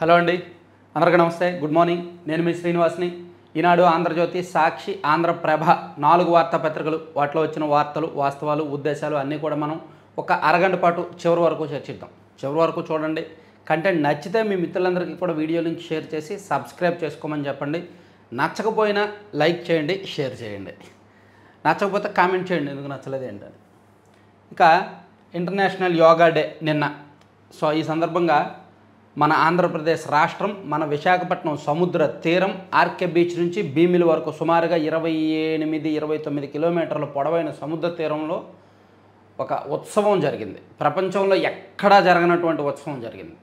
Hello అండి, అందరికీ నమస్తే. Good morning. నేను మీ శ్రీనివాస్ని. ఈనాడు, ఆంధ్రజ్యోతి, సాక్షి, ఆంధ్రప్రభ 4 వార్తాపత్రికలు, వాటిలో వచ్చిన వార్తలు, వాస్తవాలు, ఉద్దేశాలు అన్నీ కూడా మనం ఒక అరగంట పాటు చివరి వరకు చర్చిద్దాం. చివరి వరకు చూడండి. కంటెంట్ నచ్చితే మీ మిత్రులందరికీ కూడా వీడియో లింక్ షేర్ చేసి సబ్స్క్రైబ్ చేసుకోమని చెప్పండి. నచ్చకపోయినా లైక్ చేయండి, షేర్ చేయండి. నచ్చకపోతే కామెంట్ చేయండి ఎందుకు నచ్చలేదు ఏంటని. ఇక ఇంటర్నేషనల్ యోగా డే నిన్న. సో ఈ సందర్భంగా మన ఆంధ్రప్రదేశ్ రాష్ట్రం, మన విశాఖపట్నం సముద్ర తీరం, ఆర్కే బీచ్ నుంచి భీమిలి వరకు సుమారుగా 28-29 కిలోమీటర్ల పొడవైన సముద్ర తీరంలో ఒక ఉత్సవం జరిగింది. ప్రపంచంలో ఎక్కడా జరగనటువంటి ఉత్సవం జరిగింది.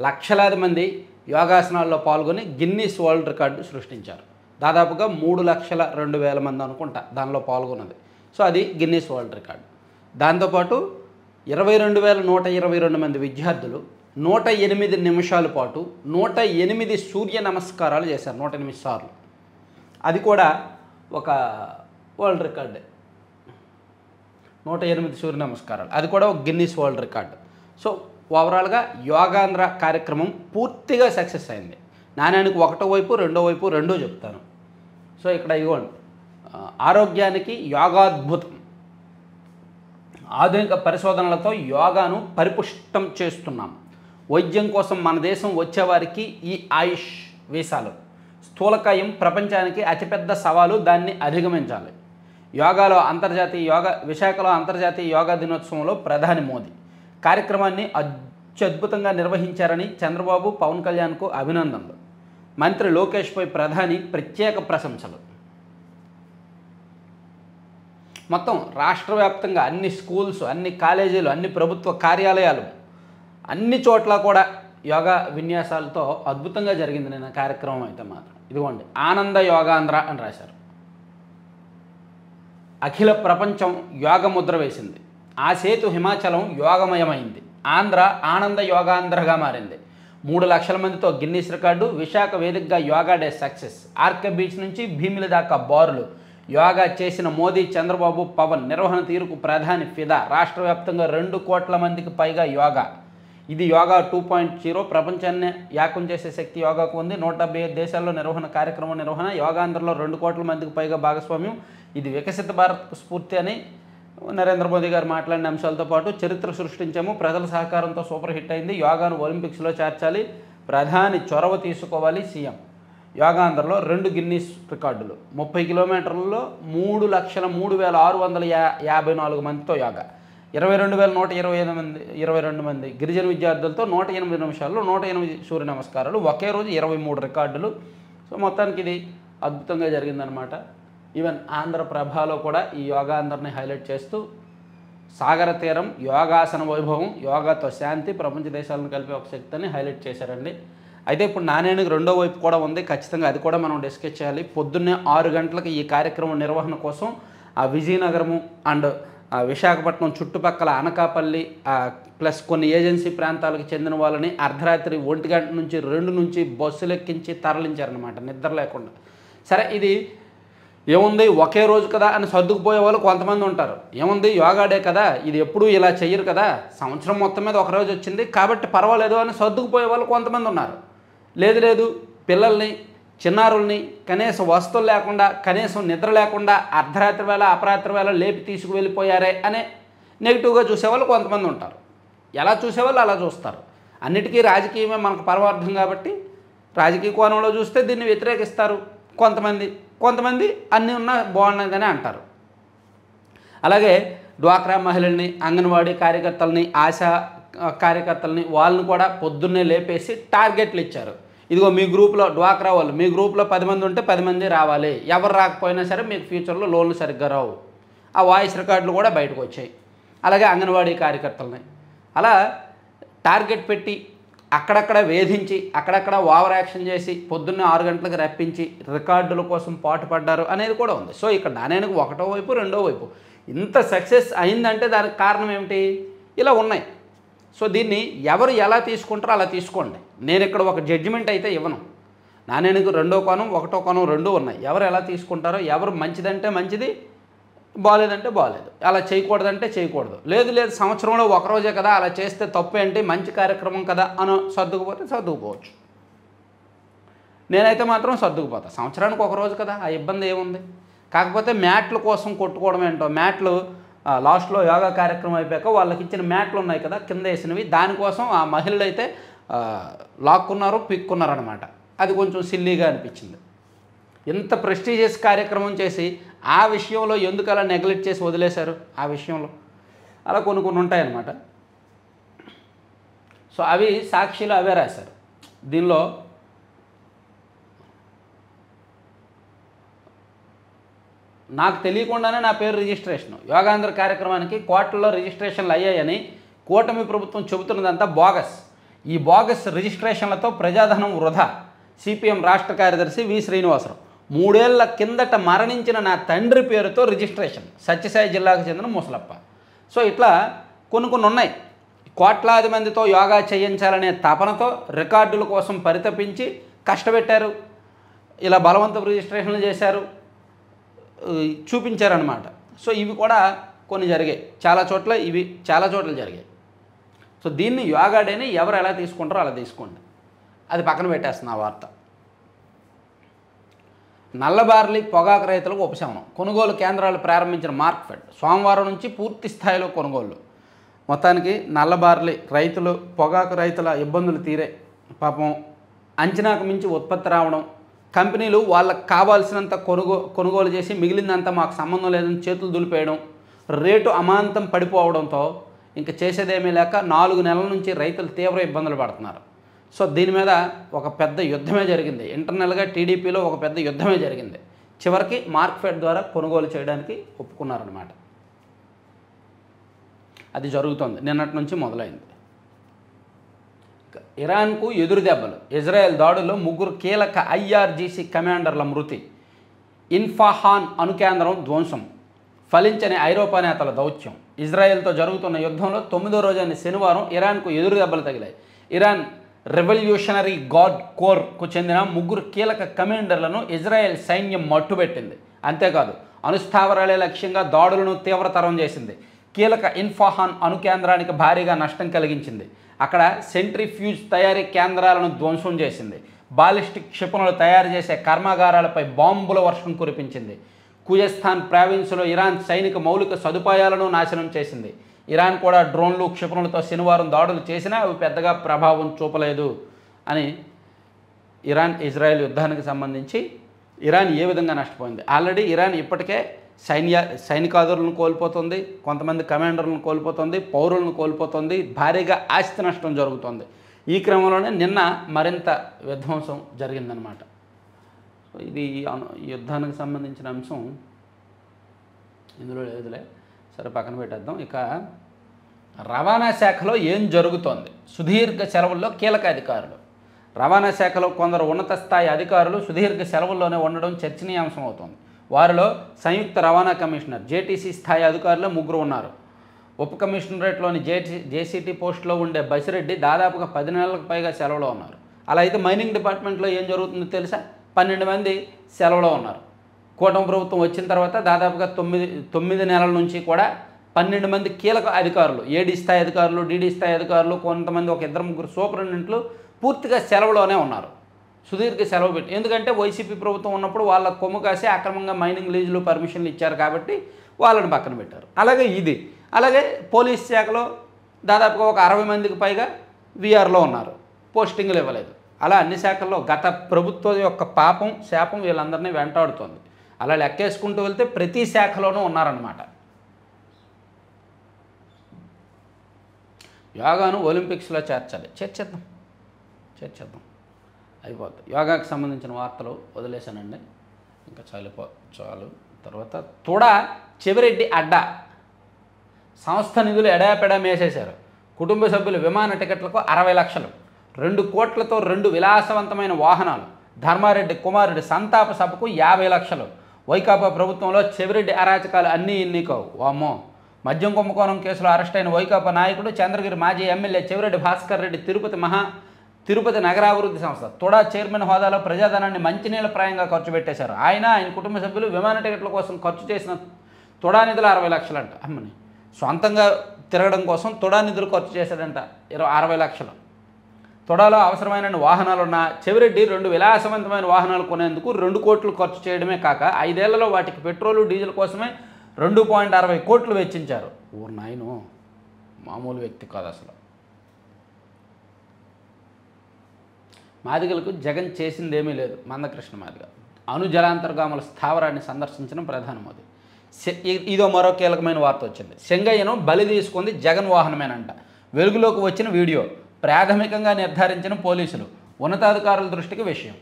లక్షలాది మంది యోగాసనాల్లో పాల్గొని గిన్నీస్ వరల్డ్ రికార్డు సృష్టించారు. దాదాపుగా 3,02,000 మంది అనుకుంటా దానిలో పాల్గొన్నది. సో అది గిన్నీస్ వరల్డ్ రికార్డు. దాంతోపాటు 22,122 మంది విద్యార్థులు 108 నిమిషాల పాటు 108 సూర్య నమస్కారాలు చేశారు. 108 సార్లు. అది కూడా ఒక వరల్డ్ రికార్డే. 108 సూర్య నమస్కారాలు, అది కూడా ఒక గిన్నీస్ వరల్డ్ రికార్డు. సో ఓవరాల్గా యోగాంధ్ర కార్యక్రమం పూర్తిగా సక్సెస్ అయింది. నాణ్యానికి ఒకటో వైపు, రెండో వైపు రెండో చెప్తాను. సో ఇక్కడ ఇవ్వండి, ఆరోగ్యానికి యోగాద్భుతం. ఆధునిక పరిశోధనలతో యోగాను పరిపుష్టం చేస్తున్నాం. వైద్యం కోసం మన దేశం వచ్చేవారికి ఈ ఆయుష్ వీసాలు. స్థూలకాయం ప్రపంచానికి అతిపెద్ద సవాలు, దాన్ని అధిగమించాలి. విశాఖలో అంతర్జాతీయ యోగా దినోత్సవంలో ప్రధాని మోదీ కార్యక్రమాన్ని అత్యద్భుతంగా నిర్వహించారని చంద్రబాబు, పవన్ కళ్యాణ్కు అభినందనలు. మంత్రి లోకేష్పై ప్రధాని ప్రత్యేక ప్రశంసలు. మొత్తం రాష్ట్ర వ్యాప్తంగా అన్ని స్కూల్స్, అన్ని కాలేజీలు, అన్ని ప్రభుత్వ కార్యాలయాలు, అన్ని చోట్ల కూడా యోగా విన్యాసాలతో అద్భుతంగా జరిగింది నిన్న కార్యక్రమం. అయితే మాత్రం ఇదిగోండి, ఆనంద యోగాంధ్ర అని రాశారు. అఖిల ప్రపంచం యోగ ముద్ర వేసింది. ఆ సేతు హిమాచలం యోగమయమైంది. ఆంధ్ర ఆనంద యోగాంధ్రగా మారింది. 3 లక్షల మందితో గిన్నీస్ రికార్డు. విశాఖ వేదికగా yoga day success. RK beach నుంచి భీమిలి దాకా బారులు. యోగా చేసిన మోదీ, చంద్రబాబు, పవన్. నిర్వహణ తీరుకు ప్రధాని ఫిదా. రాష్ట్ర వ్యాప్తంగా 2 కోట్ల మందికి పైగా యోగా. ఇది యోగా 2.0. ప్రపంచాన్ని ఏకం చేసే శక్తి యోగాకు ఉంది. 175 దేశాల్లో కార్యక్రమం నిర్వహణ. యోగాంధ్రలో 2 కోట్ల మందికి పైగా భాగస్వామ్యం. ఇది వికసిత భారత్కు స్ఫూర్తి అని నరేంద్ర మోదీ గారు మాట్లాడిన అంశాలతో పాటు చరిత్ర సృష్టించాము, ప్రజల సహకారంతో సూపర్ హిట్ అయింది, యోగాను ఒలింపిక్స్లో చేర్చాలి, ప్రధాని చొరవ తీసుకోవాలి సీఎం. యోగాంధ్రలో 2 గిన్నీస్ రికార్డులు. 30 కిలోమీటర్లలో 3,03,654 మందితో యోగా. 22,122 మంది గిరిజన విద్యార్థులతో 108 నిమిషాల్లో 108 సూర్య నమస్కారాలు. ఒకే రోజు 23 రికార్డులు. సో మొత్తానికి ఇది అద్భుతంగా జరిగిందనమాట. ఈవెన్ ఆంధ్రప్రభలో కూడా ఈ యోగాంధ్రని హైలైట్ చేస్తూ సాగర తీరం, యోగాసన వైభవం, యోగాతో శాంతి, ప్రపంచ దేశాలను కలిపే ఒక శక్తిని హైలైట్ చేశారండి. అయితే ఇప్పుడు నాణ్యానికి రెండో వైపు కూడా ఉంది. ఖచ్చితంగా అది కూడా మనం డిస్కస్ చేయాలి. పొద్దున్నే 6 గంటలకు ఈ కార్యక్రమం నిర్వహణ కోసం ఆ విజయనగరము అండ్ విశాఖపట్నం చుట్టుపక్కల అనకాపల్లి ప్లస్ కొన్ని ఏజెన్సీ ప్రాంతాలకు చెందిన వాళ్ళని అర్ధరాత్రి 1 గంట నుంచి 2 నుంచి బస్సులు ఎక్కించి తరలించారనమాట, నిద్ర లేకుండా. సరే, ఇది ఏముంది ఒకే రోజు కదా అని సర్దుకుపోయే వాళ్ళు కొంతమంది ఉంటారు. ఏముంది యోగా డే కదా, ఇది ఎప్పుడూ ఇలా చెయ్యరు కదా, సంవత్సరం మొత్తం మీద ఒకరోజు వచ్చింది కాబట్టి పర్వాలేదు అని సర్దుకుపోయే వాళ్ళు కొంతమంది ఉన్నారు. లేదు పిల్లల్ని, చిన్నారుల్ని కనీసం వస్తువులు లేకుండా, కనీసం నిద్ర లేకుండా అర్ధరాత్రి వేళ, అపరాత్రి వేళ లేపి తీసుకువెళ్ళిపోయారే అనే నెగిటివ్గా చూసేవాళ్ళు కొంతమంది ఉంటారు. ఎలా చూసేవాళ్ళు అలా చూస్తారు. అన్నిటికీ రాజకీయమే మనకు పరమార్థం కాబట్టి రాజకీయ కోణంలో చూస్తే దీన్ని వ్యతిరేకిస్తారు కొంతమంది అన్నీ ఉన్నా బాగున్నదని అంటారు. అలాగే డ్వాక్రా మహిళల్ని, అంగన్వాడీ కార్యకర్తలని, ఆశా కార్యకర్తలని వాళ్ళని కూడా పొద్దున్నే లేపేసి టార్గెట్లు ఇచ్చారు. ఇదిగో మీ గ్రూప్లో డ్వాక్రా వాళ్ళు, మీ గ్రూప్లో 10 మంది ఉంటే 10 మంది రావాలి, ఎవరు రాకపోయినా సరే మీకు ఫ్యూచర్లో లోన్లు సరిగ్గా రావు. ఆ వాయిస్ రికార్డులు కూడా బయటకు వచ్చాయి. అలాగే అంగన్వాడీ కార్యకర్తలని అలా టార్గెట్ పెట్టి అక్కడక్కడ వేధించి, అక్కడక్కడ ఓవర్ యాక్షన్ చేసి పొద్దున్నే 6 గంటలకు రప్పించి రికార్డుల కోసం పాటుపడ్డారు అనేది కూడా ఉంది. సో ఇక్కడ నాణ్యానికి ఒకటో వైపు, రెండో వైపు ఇంత సక్సెస్ అయిందంటే దానికి కారణం ఏమిటి? ఇలా ఉన్నాయి. సో దీన్ని ఎవరు ఎలా తీసుకుంటారో అలా తీసుకోండి. నేను ఇక్కడ ఒక జడ్జిమెంట్ అయితే ఇవ్వను. నాణ్యానికి రెండో కోణం, ఒకటో కోణం రెండూ ఉన్నాయి. ఎవరు ఎలా తీసుకుంటారో, ఎవరు మంచిదంటే మంచిది, బాలేదంటే బాలేదు, అలా చేయకూడదంటే చేయకూడదు, లేదు సంవత్సరంలో ఒకరోజే కదా అలా చేస్తే తప్పేంటి, మంచి కార్యక్రమం కదా అని సర్దుకుపోతే సర్దుకుపోవచ్చు. నేనైతే మాత్రం సర్దుకుపోతా. సంవత్సరానికి ఒక రోజు కదా, ఆ ఇబ్బంది ఏముంది. కాకపోతే మ్యాట్ల కోసం కొట్టుకోవడం ఏంటో, మ్యాట్లు లాస్ట్లో యోగా కార్యక్రమం అయిపోయాక వాళ్ళకి ఇచ్చిన మ్యాట్లు ఉన్నాయి కదా కింద వేసినవి, దానికోసం ఆ మహిళలు అయితే లాక్కున్నారు, పిక్కున్నారనమాట. అది కొంచెం సిల్లీగా అనిపించింది. ఇంత ప్రెస్టీజియస్ కార్యక్రమం చేసి ఆ విషయంలో ఎందుకు అలా నెగ్లెక్ట్ చేసి వదిలేశారు, ఆ విషయంలో అలా కొన్ని ఉంటాయన్నమాట. సో అవి సాక్షిలో అవే రాశారు. దీనిలో నాకు తెలియకుండానే నా పేరు రిజిస్ట్రేషన్, యోగాంధ్ర కార్యక్రమానికి కోట్లలో రిజిస్ట్రేషన్లు అయ్యాయని కూటమి ప్రభుత్వం చెబుతున్నదంతా బోగస్. ఈ బోగస్ రిజిస్ట్రేషన్లతో ప్రజాధనం వృధా. సిపిఎం రాష్ట్ర కార్యదర్శి వి శ్రీనివాసరావు. 3 ఏళ్ల కిందట మరణించిన నా తండ్రి పేరుతో రిజిస్ట్రేషన్, సత్యసాయి జిల్లాకు చెందిన ముసలప్ప. సో ఇట్లా కొన్ని ఉన్నాయి. కోట్లాది మందితో యోగా చేయించాలనే తపనతో రికార్డుల కోసం పరితపించి కష్టపెట్టారు, ఇలా బలవంతపు రిజిస్ట్రేషన్లు చేశారు, చూపించారనమాట. సో ఇవి కూడా కొన్ని జరిగాయి, చాలా చోట్ల జరిగాయి. సో దీన్ని యోగా డేని ఎవరు ఎలా తీసుకుంటారో అలా తీసుకోండి, అది పక్కన పెట్టేస్తున్న ఆ వార్త. నల్లబార్లీ పొగాకు రైతులకు ఉపశమనం, కొనుగోలు కేంద్రాలు ప్రారంభించిన మార్క్ఫెడ్. సోమవారం నుంచి పూర్తి స్థాయిలో కొనుగోళ్లు. మొత్తానికి నల్లబార్లీ రైతులు, పొగాకు రైతుల ఇబ్బందులు తీరే. పాపం అంచనాకు మించి ఉత్పత్తి రావడం, కంపెనీలు వాళ్ళకు కావాల్సినంత కొనుగోలు చేసి మిగిలిందంతా మాకు సంబంధం లేదని చేతులు దులిపేయడం, రేటు అమాంతం పడిపోవడంతో ఇంకా చేసేదేమీ లేక 4 నెలల నుంచి రైతులు తీవ్ర ఇబ్బందులు పడుతున్నారు. సో దీని మీద ఒక పెద్ద యుద్ధమే జరిగింది. ఇంటర్నల్గా టీడీపీలో ఒక పెద్ద యుద్ధమే జరిగింది. చివరికి మార్క్ఫెడ్ ద్వారా కొనుగోలు చేయడానికి ఒప్పుకున్నారన్నమాట. అది జరుగుతుంది, నిన్నటి నుంచి మొదలైంది. ఇరాన్కు ఎదురు దెబ్బలు. ఇజ్రాయెల్ దాడుల్లో 3 కీలక IRGC కమాండర్ల మృతి. ఇన్ఫాహాన్ అణుకేంద్రం ధ్వంసం. ఫలించని ఐరోపా నేతల దౌత్యం. ఇజ్రాయెల్తో జరుగుతున్న యుద్ధంలో 9వ రోజైన శనివారం ఇరాన్కు ఎదురు దెబ్బలు తగిలాయి. ఇరాన్ రెవల్యూషనరీ గార్డ్ కోర్కు చెందిన 3 కీలక కమాండర్లను ఇజ్రాయెల్ సైన్యం మట్టుబెట్టింది. అంతేకాదు అణుస్థావరాలే లక్ష్యంగా దాడులను తీవ్రతరం చేసింది. కీలక ఇన్ఫాహాన్ అణుకేంద్రానికి భారీగా నష్టం కలిగించింది. అక్కడ సెంట్రిఫ్యూజ్ తయారీ కేంద్రాలను ధ్వంసం చేసింది. బాలిస్టిక్ క్షిపణులు తయారు చేసే కర్మాగారాలపై బాంబుల వర్షం కురిపించింది. ఖుజస్థాన్ ప్రావిన్స్లో ఇరాన్ సైనిక మౌలిక సదుపాయాలను నాశనం చేసింది. ఇరాన్ కూడా డ్రోన్లు, క్షిపణులతో శనివారం దాడులు చేసినా అవి పెద్దగా ప్రభావం చూపలేదు అని ఇజ్రాయెల్ యుద్ధానికి సంబంధించి ఇరాన్ ఏ విధంగా నష్టపోయింది. ఆల్రెడీ ఇరాన్ ఇప్పటికే సైనికాదులను కోల్పోతుంది, కొంతమంది కమాండర్లను కోల్పోతుంది, పౌరులను కోల్పోతుంది, భారీగా ఆస్తి నష్టం జరుగుతుంది. ఈ క్రమంలోనే నిన్న మరింత విధ్వంసం జరిగిందనమాట. సో ఇది యుద్ధానికి సంబంధించిన అంశం ఇందులో లేదులే, సరే పక్కన పెట్టేద్దాం. ఇక రవాణా శాఖలో ఏం జరుగుతోంది? సుదీర్ఘ సెలవుల్లో కీలక అధికారులు. రవాణా శాఖలో కొందరు ఉన్నత స్థాయి అధికారులు సుదీర్ఘ సెలవుల్లోనే ఉండడం చర్చనీయాంశం అవుతోంది. వారిలో సంయుక్త రవాణా కమిషనర్, జేటీసీ స్థాయి అధికారులు 3 ఉన్నారు. ఉప కమిషనరేట్లోని జేసీటీ పోస్టులో ఉండే బసిరెడ్డి దాదాపుగా 10 నెలలకు పైగా సెలవులో ఉన్నారు. అలా అయితే మైనింగ్ డిపార్ట్మెంట్లో ఏం జరుగుతుందో తెలుసా? 12 మంది సెలవులో ఉన్నారు. కూటమి ప్రభుత్వం వచ్చిన తర్వాత దాదాపుగా 9 నెలల నుంచి కూడా 12 మంది కీలక అధికారులు, ఏడీ స్థాయి అధికారులు, డీడీ స్థాయి అధికారులు, కొంతమంది ఒక 2-3 సూపరింటెండెంట్లు పూర్తిగా సెలవులోనే ఉన్నారు. సుదీర్ఘ సెలవు పెట్టి, ఎందుకంటే వైసీపీ ప్రభుత్వం ఉన్నప్పుడు వాళ్ళ కొమ్ము కాసి అక్రమంగా మైనింగ్ లీజులు, పర్మిషన్లు ఇచ్చారు కాబట్టి వాళ్ళని పక్కన పెట్టారు. అలాగే పోలీస్ శాఖలో దాదాపుగా ఒక 60 మందికి పైగా వీఆర్లో ఉన్నారు, పోస్టింగ్లు ఇవ్వలేదు. అలా అన్ని శాఖల్లో గత ప్రభుత్వం యొక్క పాపం, శాపం వీళ్ళందరినీ వెంటాడుతోంది. అలా లెక్కేసుకుంటూ వెళ్తే ప్రతి శాఖలోనూ ఉన్నారన్నమాట. యోగాను ఒలింపిక్స్లో చేర్చేద్దాం అయిపోద్ది. యోగాకి సంబంధించిన వార్తలు వదిలేశానండి, ఇంకా చాలు. తర్వాత తుడా చెవిరెడ్డి అడ్డా సంస్థ నిధులు ఎడాపెడా మేసేశారు. కుటుంబ సభ్యుల విమాన టికెట్లకు 60 లక్షలు, 2 కోట్లతో 2 విలాసవంతమైన వాహనాలు. ధర్మారెడ్డి కుమారుడి సంతాప సభకు 50 లక్షలు. వైకాపా ప్రభుత్వంలో చెవిరెడ్డి అరాచకాలు అన్నీ ఇన్ని కావు. వామ్మో! మద్యం కుంభకోణం కేసులో అరెస్ట్ అయిన వైకాపా నాయకుడు, చంద్రగిరి మాజీ ఎమ్మెల్యే చెవిరెడ్డి భాస్కర్ రెడ్డి తిరుపతి నగరాభివృద్ధి సంస్థ తుడా చైర్మన్ హోదాలో ప్రజాధనాన్ని మంచినీళ్ళ ప్రాయంగా ఖర్చు పెట్టేశారు. ఆయన కుటుంబ సభ్యులు విమాన టికెట్ల కోసం ఖర్చు చేసిన తుడా నిధులు 60 లక్షలంట. అమ్మని సొంతంగా తిరగడం కోసం తుడా నిధులు ఖర్చు చేశాడంట 60 లక్షలు. తొడలో అవసరమైన వాహనాలున్న చెవిరెడ్డి 2 విలాసవంతమైన వాహనాలు కొనేందుకు 2 కోట్లు ఖర్చు చేయడమే కాక 5 ఏళ్లలో వాటికి పెట్రోలు డీజిల్ కోసమే 2.60 కోట్లు వెచ్చించారు. ఊరు నాయను, మామూలు వ్యక్తి కాదు అసలు. మాదిగలకు జగన్ చేసిందేమీ లేదు. మందకృష్ణ మాదిగ అణు జలాంతర్గాముల స్థావరాన్ని సందర్శించిన ప్రధాని మోదీ. ఇదో మరో కీలకమైన వార్త వచ్చింది. చెంగయ్యను బలి తీసుకుంది జగన్ వాహనమేనంట. వెలుగులోకి వచ్చిన వీడియో ప్రాథమికంగా నిర్ధారించిన పోలీసులు. ఉన్నతాధికారుల దృష్టికి విషయం.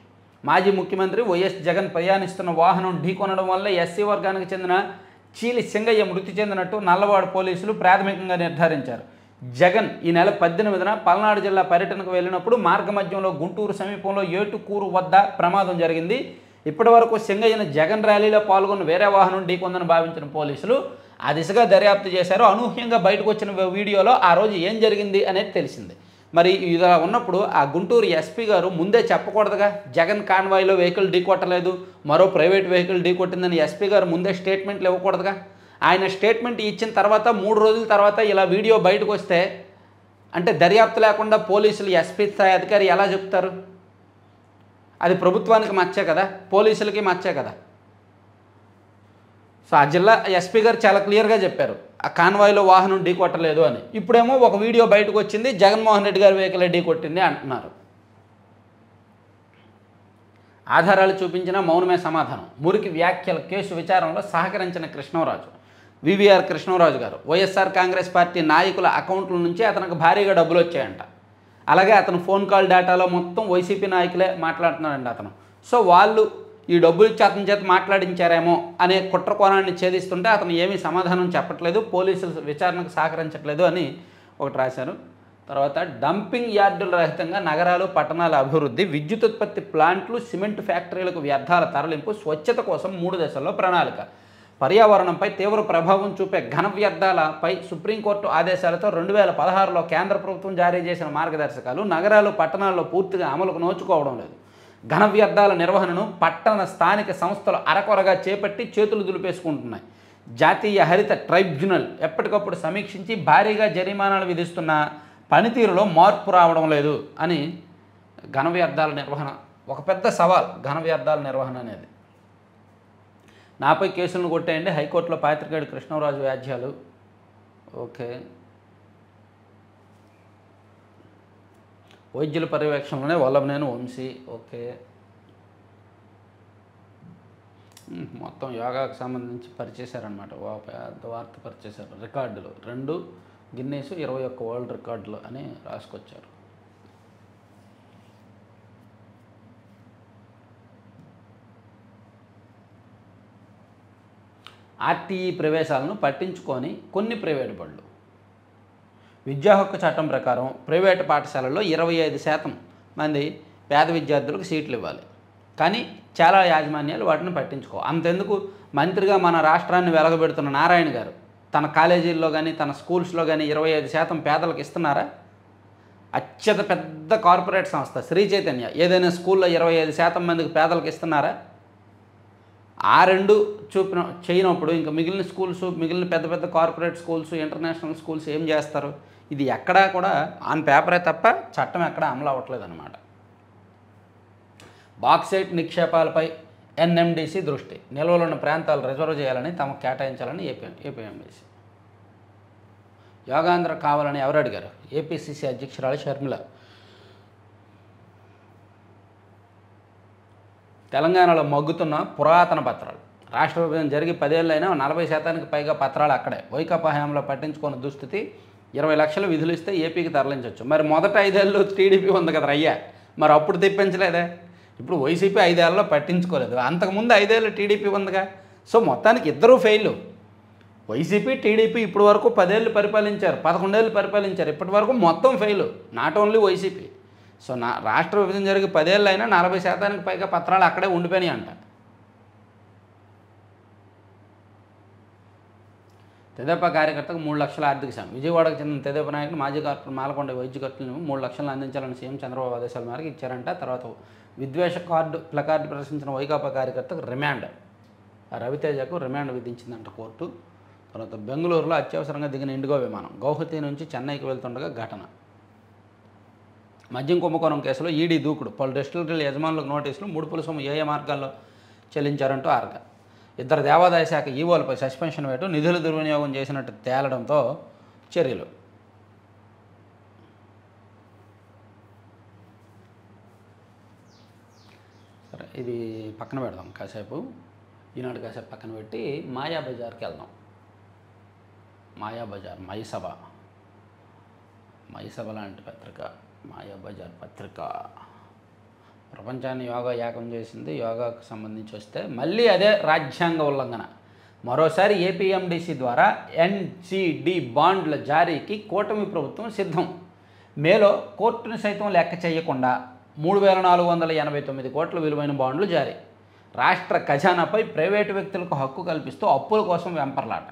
మాజీ ముఖ్యమంత్రి వైఎస్ జగన్ ప్రయాణిస్తున్న వాహనం ఢీకొనడం వల్ల ఎస్సీ వర్గానికి చెందిన చీలి చెంగయ్య మృతి చెందినట్టు నల్లవాడ పోలీసులు ప్రాథమికంగా నిర్ధారించారు. జగన్ ఈ నెల 18న పల్నాడు జిల్లా పర్యటనకు వెళ్ళినప్పుడు మార్గమధ్యంలో గుంటూరు సమీపంలో ఏటుకూరు వద్ద ప్రమాదం జరిగింది. ఇప్పటివరకు చెంగయ్యను జగన్ ర్యాలీలో పాల్గొన్న వేరే వాహనం ఢీకొందని భావించిన పోలీసులు ఆ దిశగా దర్యాప్తు చేశారు. అనూహ్యంగా బయటకు వచ్చిన వీడియోలో ఆ రోజు ఏం జరిగింది అనేది తెలిసింది. మరి ఇలా ఉన్నప్పుడు ఆ గుంటూరు ఎస్పీ గారు ముందే చెప్పకూడదుగా, జగన్ కాన్వాయ్లో వెహికల్ ఢీకొట్టలేదు, మరో ప్రైవేట్ వెహికల్ ఢీకొట్టిందని ఎస్పీ గారు ముందే స్టేట్మెంట్లు ఇవ్వకూడదుగా. ఆయన స్టేట్మెంట్ ఇచ్చిన తర్వాత 3 రోజుల తర్వాత ఇలా వీడియో బయటకు వస్తే అంటే దర్యాప్తు లేకుండా పోలీసులు ఎస్పీ స్థాయి అధికారి ఎలా చెప్తారు? అది ప్రభుత్వానికి మచ్చే కదా, పోలీసులకి మచ్చే కదా. సో ఆ జిల్లా ఎస్పీ గారు చాలా క్లియర్గా చెప్పారు ఆ కాన్వాయ్లో వాహనం ఢీకొట్టలేదు అని. ఇప్పుడేమో ఒక వీడియో బయటకు వచ్చింది, జగన్మోహన్ రెడ్డి గారి వెహికల్ ఢీకొట్టింది అంటున్నారు. ఆధారాలు చూపించిన మౌనమే సమాధానం. మురికి వ్యాఖ్యల కేసు విచారణలో సహకరించిన కృష్ణరాజు, వివిఆర్ కృష్ణరాజు గారు. వైఎస్ఆర్ కాంగ్రెస్ పార్టీ నాయకుల అకౌంట్ల నుంచి అతనికి భారీగా డబ్బులు వచ్చాయంట. అలాగే అతను ఫోన్ కాల్ డేటాలో మొత్తం వైసీపీ నాయకులే మాట్లాడుతున్నాడండి అతను. సో వాళ్ళు ఈ డబ్బులు ఇచ్చి అతని చేత మాట్లాడించారేమో అనే కుట్ర కోణాన్ని ఛేదిస్తుంటే అతను ఏమీ సమాధానం చెప్పట్లేదు, పోలీసులు విచారణకు సహకరించట్లేదు అని ఒకటి రాశారు. తర్వాత డంపింగ్ యార్డుల రహితంగా నగరాలు పట్టణాల అభివృద్ధి, విద్యుత్ ఉత్పత్తి ప్లాంట్లు, సిమెంట్ ఫ్యాక్టరీలకు వ్యర్థాల తరలింపు, స్వచ్ఛత కోసం 3 దశల్లో ప్రణాళిక, పర్యావరణంపై తీవ్ర ప్రభావం చూపే ఘన వ్యర్థాలపై సుప్రీంకోర్టు ఆదేశాలతో 2016లో కేంద్ర ప్రభుత్వం జారీ చేసిన మార్గదర్శకాలు నగరాలు పట్టణాల్లో పూర్తిగా అమలుకు నోచుకోవడం లేదు. ఘన వ్యర్థాల నిర్వహణను పట్టణ స్థానిక సంస్థలు అరకొరగా చేపట్టి చేతులు దులిపేసుకుంటున్నాయి. జాతీయ హరిత ట్రైబ్యునల్ ఎప్పటికప్పుడు సమీక్షించి భారీగా జరిమానాలు విధిస్తున్న పనితీరులో మార్పు రావడం లేదు అని ఘన వ్యర్థాల నిర్వహణ ఒక పెద్ద సవాల్. ఘన వ్యర్థాల నిర్వహణ అనేది. నాపై కేసులను కొట్టేయండి, హైకోర్టులో పాత్రికేయుడు కృష్ణరాజు వ్యాజ్యాలు. ఓకే, వైద్యుల పర్యవేక్షణలోనే వల్లభనేని వంశీ. ఓకే, మొత్తం యోగాకు సంబంధించి పరిచేశారనమాట. పెద్ద వార్త పరిచేశారు. రికార్డులు 2 గిన్నీసు, 21 వరల్డ్ రికార్డులు అని రాసుకొచ్చారు. ఆర్టీఈ ప్రవేశాలను పట్టించుకొని కొన్ని ప్రైవేటు బడులు. విద్యా హక్కు చట్టం ప్రకారం ప్రైవేటు పాఠశాలల్లో 25% మంది పేద విద్యార్థులకు సీట్లు ఇవ్వాలి. కానీ చాలా యాజమాన్యాలు వాటిని పట్టించుకో. అంతెందుకు, మంత్రిగా మన రాష్ట్రాన్ని వెలగబెడుతున్న నారాయణ గారు తన కాలేజీల్లో కానీ తన స్కూల్స్లో కానీ 25% పేదలకు ఇస్తున్నారా? అత్యంత పెద్ద కార్పొరేట్ సంస్థ శ్రీ చైతన్య ఏదైనా స్కూల్లో 25% మందికి పేదలకు ఇస్తున్నారా? ఆ 2 చేయనప్పుడు ఇంకా మిగిలిన స్కూల్స్, మిగిలిన పెద్ద పెద్ద కార్పొరేట్ స్కూల్స్, ఇంటర్నేషనల్ స్కూల్స్ ఏం చేస్తారు? ఇది ఎక్కడా కూడా ఆన్ పేపరే తప్ప చట్టం ఎక్కడా అమలు అవ్వట్లేదు అన్నమాట. బాక్సైట్ నిక్షేపాలపై ఎన్ఎండిసి దృష్టి, నిల్వలున్న ప్రాంతాలు రిజర్వ్ చేయాలని తమకు కేటాయించాలని ఏపీఎండిసి. యోగాంధ్ర కావాలని ఎవరు అడిగారు? ఏపీసీసీ అధ్యక్షురాలు షర్మిల. తెలంగాణలో మగ్గుతున్న పురాతన పత్రాలు. రాష్ట్ర విభజన జరిగి 10 ఏళ్ళైనా 40% పైగా పత్రాలు అక్కడే. వైకాపా హయాంలో పట్టించుకున్న దుస్థితి. 20 లక్షలు విధులు ఇస్తే ఏపీకి తరలించవచ్చు. మరి మొదట 5 ఏళ్ళు టీడీపీ ఉంది కదా అయ్యా, మరి అప్పుడు తెప్పించలేదే? ఇప్పుడు వైసీపీ 5 ఏళ్ళలో పట్టించుకోలేదు, అంతకుముందు 5 ఏళ్ళు టీడీపీ ఉందిగా. సో మొత్తానికి ఇద్దరూ ఫెయిల్. వైసీపీ, టీడీపీ ఇప్పటి వరకు 10 ఏళ్ళు పరిపాలించారు, 11 ఏళ్ళు పరిపాలించారు. ఇప్పటి వరకు మొత్తం fail, not only YCP. So రాష్ట్ర విభజన జరిగి 10 ఏళ్ళు అయినా 40% పైగా పత్రాలు అక్కడే ఉండిపోయినాయి అంట. తెదేపా కార్యకర్తకు 3 లక్షల ఆర్థిక సాయం. విజయవాడకు చెందిన తెదేపా నాయకులు మాజీ కార్పొరేటర్ మాలకొండ వైద్య ఖర్చులను 3 లక్షలను అందించాలని సీఎం చంద్రబాబు ఆదేశాల మేరకు ఇచ్చారంట. తర్వాత విద్వేష ప్లకార్డు ప్రదర్శించిన వైకాపా కార్యకర్తకు రిమాండ్, రవితేజకు రిమాండ్ విధించిందంట కోర్టు. తర్వాత బెంగళూరులో అత్యవసరంగా దిగిన ఇండిగో విమానం గౌహతి నుంచి చెన్నైకి వెళ్తుండగా ఘటన. మద్యం కుంభకోణం కేసులో ఈడీ దూకుడు, పలు డిస్టిలరీల యజమానులకు నోటీసులు, ముడుపుల సొమ్ము ఏ మార్గాల్లో చెల్లించారంటూ ఆర్గ. ఇద్దరు దేవాదాయ శాఖ ఈవోలపై సస్పెన్షన్ వేటు, నిధులు దుర్వినియోగం చేసినట్టు తేలడంతో చర్యలు. సరే, ఇది పక్కన పెడదాం కాసేపు, ఈనాడు కాసేపు పక్కన పెట్టి మాయాబజార్కి వెళ్దాం. మాయాబజార్, మైసభ లాంటి పత్రిక, మాయాబజార్ పత్రిక ప్రపంచాన్ని యోగా ఏకం చేసింది. యోగాకు సంబంధించి వస్తే మళ్ళీ అదే రాజ్యాంగ ఉల్లంఘన. మరోసారి ఏపీఎండిసి ద్వారా ఎన్సిడి బాండ్ల జారీకి కూటమి ప్రభుత్వం సిద్ధం. మేలో కోర్టును సైతం లెక్క చేయకుండా 3,489 కోట్ల విలువైన బాండ్లు జారీ. రాష్ట్ర ఖజానాపై ప్రైవేటు వ్యక్తులకు హక్కు కల్పిస్తూ అప్పుల కోసం వెంపర్లాట.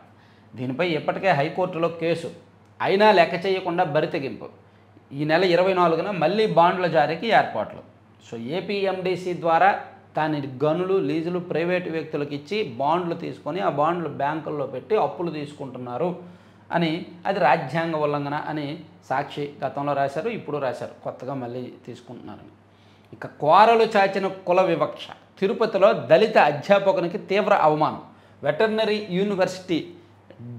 దీనిపై ఇప్పటికే హైకోర్టులో కేసు అయినా లెక్క చేయకుండా బరితెగింపు. ఈ నెల 24న మళ్ళీ బాండ్ల జారీకి ఏర్పాట్లు. సో ఏపీఎండిసి ద్వారా దాని గనులు, లీజులు ప్రైవేటు వ్యక్తులకు ఇచ్చి బాండ్లు తీసుకొని ఆ బాండ్లు బ్యాంకుల్లో పెట్టి అప్పులు తీసుకుంటున్నారు అని, అది రాజ్యాంగ ఉల్లంఘన అని సాక్షి గతంలో రాశారు, ఇప్పుడు రాశారు, కొత్తగా మళ్ళీ తీసుకుంటున్నారని. ఇక కోరలు చాచిన కుల వివక్ష. తిరుపతిలో దళిత అధ్యాపకునికి తీవ్ర అవమానం. వెటర్నరీ యూనివర్సిటీ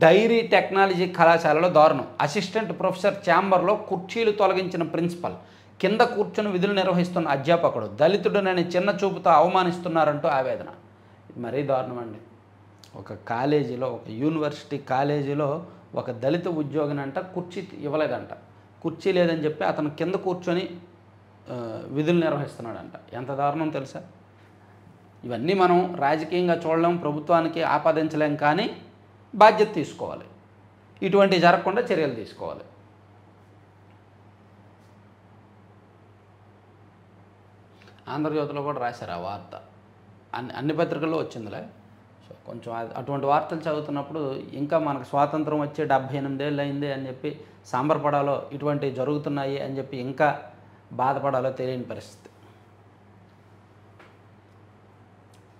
డైరీ టెక్నాలజీ కళాశాలలో దారుణం. అసిస్టెంట్ ప్రొఫెసర్ ఛాంబర్లో కుర్చీలు తొలగించిన ప్రిన్సిపల్. కింద కూర్చొని విధులు నిర్వహిస్తున్న అధ్యాపకుడు దళితుడునని చిన్న చూపుతో అవమానిస్తున్నారంటూ ఆవేదన. ఇది మరీ దారుణం అండి. ఒక కాలేజీలో, ఒక యూనివర్సిటీ కాలేజీలో ఒక దళిత ఉద్యోగినంట కుర్చీ ఇవ్వలేదంట. కుర్చీ లేదని చెప్పి అతను కింద కూర్చొని విధులు నిర్వహిస్తున్నాడంట. ఎంత దారుణం తెలుసా? ఇవన్నీ మనం రాజకీయంగా చూడలేం, ప్రభుత్వానికి ఆపాదించలేం, కానీ బాధ్యత తీసుకోవాలి. ఇటువంటివి జరగకుండా చర్యలు తీసుకోవాలి. ఆంధ్రజ్యోతిలో కూడా రాశారు ఆ వార్త, అన్ని పత్రికల్లో వచ్చిందిలే. సో కొంచెం అటువంటి వార్తలు చదువుతున్నప్పుడు ఇంకా మనకు స్వాతంత్రం వచ్చి 78 ఏళ్ళు అయింది అని చెప్పి సాంబరపడాలో, ఇటువంటివి జరుగుతున్నాయి అని చెప్పి ఇంకా బాధపడాలో తెలియని పరిస్థితి.